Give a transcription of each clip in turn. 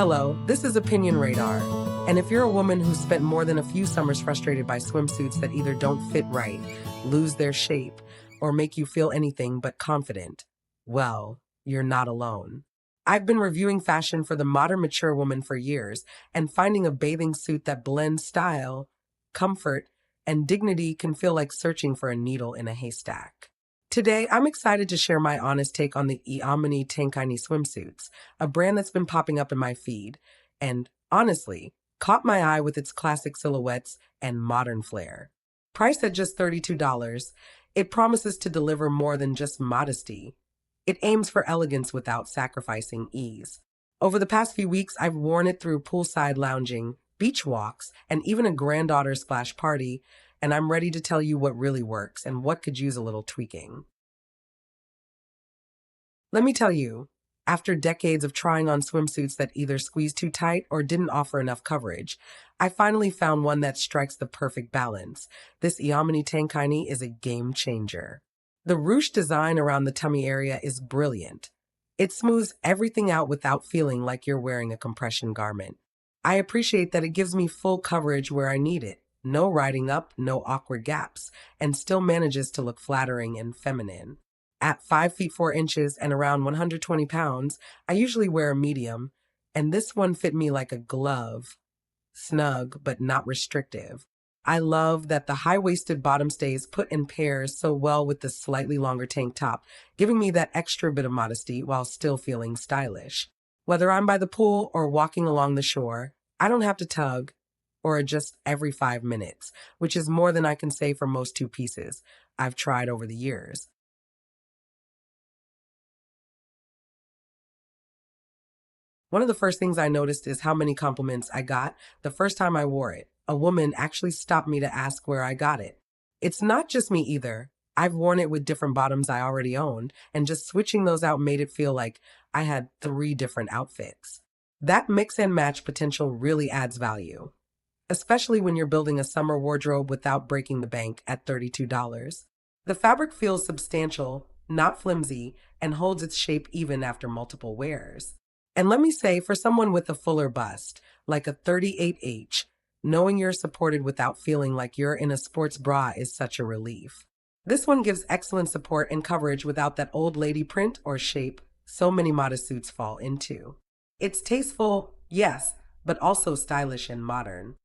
Hello, this is Opinion Radar. And if you're a woman who's spent more than a few summers frustrated by swimsuits that either don't fit right, lose their shape, or make you feel anything but confident, well, you're not alone. I've been reviewing fashion for the modern mature woman for years, and finding a bathing suit that blends style, comfort, and dignity can feel like searching for a needle in a haystack. Today, I'm excited to share my honest take on the Eomenie Tankini Swimsuits, a brand that's been popping up in my feed, and honestly, caught my eye with its classic silhouettes and modern flair. Priced at just $32, it promises to deliver more than just modesty. It aims for elegance without sacrificing ease. Over the past few weeks, I've worn it through poolside lounging, beach walks, and even a granddaughter splash party, and I'm ready to tell you what really works and what could use a little tweaking. Let me tell you, after decades of trying on swimsuits that either squeezed too tight or didn't offer enough coverage, I finally found one that strikes the perfect balance. This Eomenie Tankini is a game changer. The ruche design around the tummy area is brilliant. It smooths everything out without feeling like you're wearing a compression garment. I appreciate that it gives me full coverage where I need it. No riding up, no awkward gaps, and still manages to look flattering and feminine. At 5 feet 4 inches and around 120 pounds, I usually wear a medium, and this one fit me like a glove. Snug, but not restrictive. I love that the high-waisted bottom stays put in pairs so well with the slightly longer tank top, giving me that extra bit of modesty while still feeling stylish. Whether I'm by the pool or walking along the shore, I don't have to tug or adjust every 5 minutes, which is more than I can say for most two pieces I've tried over the years. One of the first things I noticed is how many compliments I got the first time I wore it. A woman actually stopped me to ask where I got it. It's not just me either. I've worn it with different bottoms I already owned, and just switching those out made it feel like I had 3 different outfits. That mix and match potential really adds value, especially when you're building a summer wardrobe without breaking the bank at $32. The fabric feels substantial, not flimsy, and holds its shape even after multiple wears. And let me say, for someone with a fuller bust, like a 38H, knowing you're supported without feeling like you're in a sports bra is such a relief. This one gives excellent support and coverage without that old lady print or shape so many modest suits fall into. It's tasteful, yes, but also stylish and modern.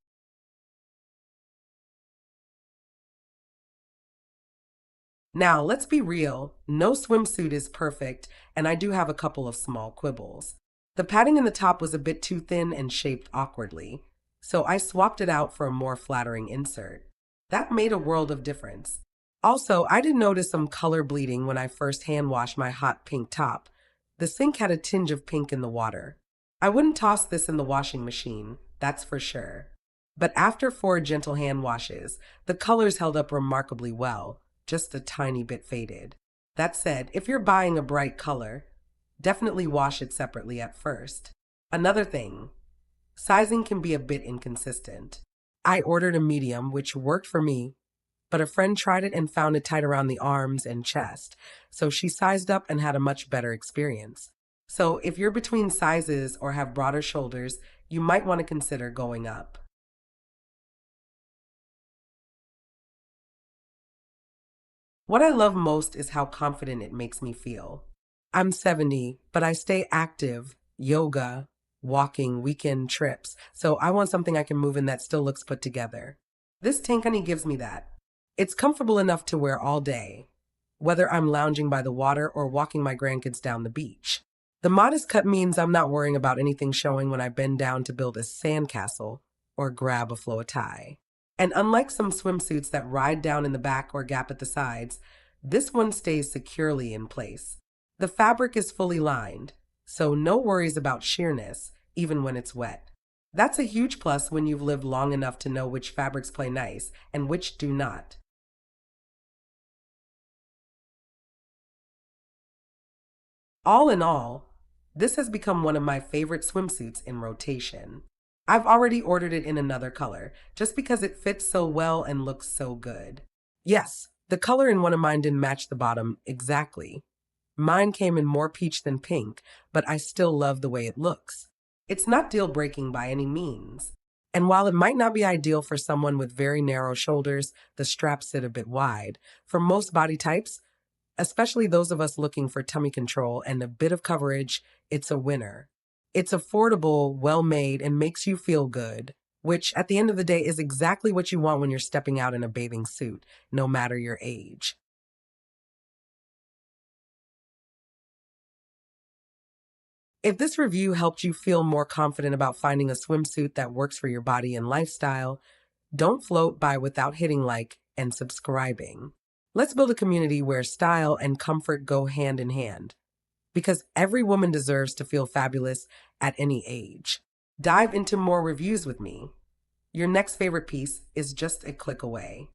Now, let's be real, no swimsuit is perfect, and I do have a couple of small quibbles. The padding in the top was a bit too thin and shaped awkwardly, so I swapped it out for a more flattering insert. That made a world of difference. Also, I did notice some color bleeding when I first hand washed my hot pink top. The sink had a tinge of pink in the water. I wouldn't toss this in the washing machine, that's for sure. But after 4 gentle hand washes, the colors held up remarkably well, just a tiny bit faded. That said, if you're buying a bright color, definitely wash it separately at first. Another thing, sizing can be a bit inconsistent. I ordered a medium, which worked for me, but a friend tried it and found it tight around the arms and chest, so she sized up and had a much better experience. So if you're between sizes or have broader shoulders, you might want to consider going up. What I love most is how confident it makes me feel. I'm 70, but I stay active, yoga, walking, weekend trips, so I want something I can move in that still looks put together. This Tankini gives me that. It's comfortable enough to wear all day, whether I'm lounging by the water or walking my grandkids down the beach. The modest cut means I'm not worrying about anything showing when I bend down to build a sandcastle or grab a flow of tie. And unlike some swimsuits that ride down in the back or gap at the sides, this one stays securely in place. The fabric is fully lined, so no worries about sheerness, even when it's wet. That's a huge plus when you've lived long enough to know which fabrics play nice and which do not. All in all, this has become one of my favorite swimsuits in rotation. I've already ordered it in another color, just because it fits so well and looks so good. Yes, the color in one of mine didn't match the bottom exactly. Mine came in more peach than pink, but I still love the way it looks. It's not deal breaking by any means. And while it might not be ideal for someone with very narrow shoulders, the straps sit a bit wide. For most body types, especially those of us looking for tummy control and a bit of coverage, it's a winner. It's affordable, well made, and makes you feel good, which at the end of the day is exactly what you want when you're stepping out in a bathing suit, no matter your age. If this review helped you feel more confident about finding a swimsuit that works for your body and lifestyle, don't float by without hitting like and subscribing. Let's build a community where style and comfort go hand in hand, because every woman deserves to feel fabulous at any age. Dive into more reviews with me. Your next favorite piece is just a click away.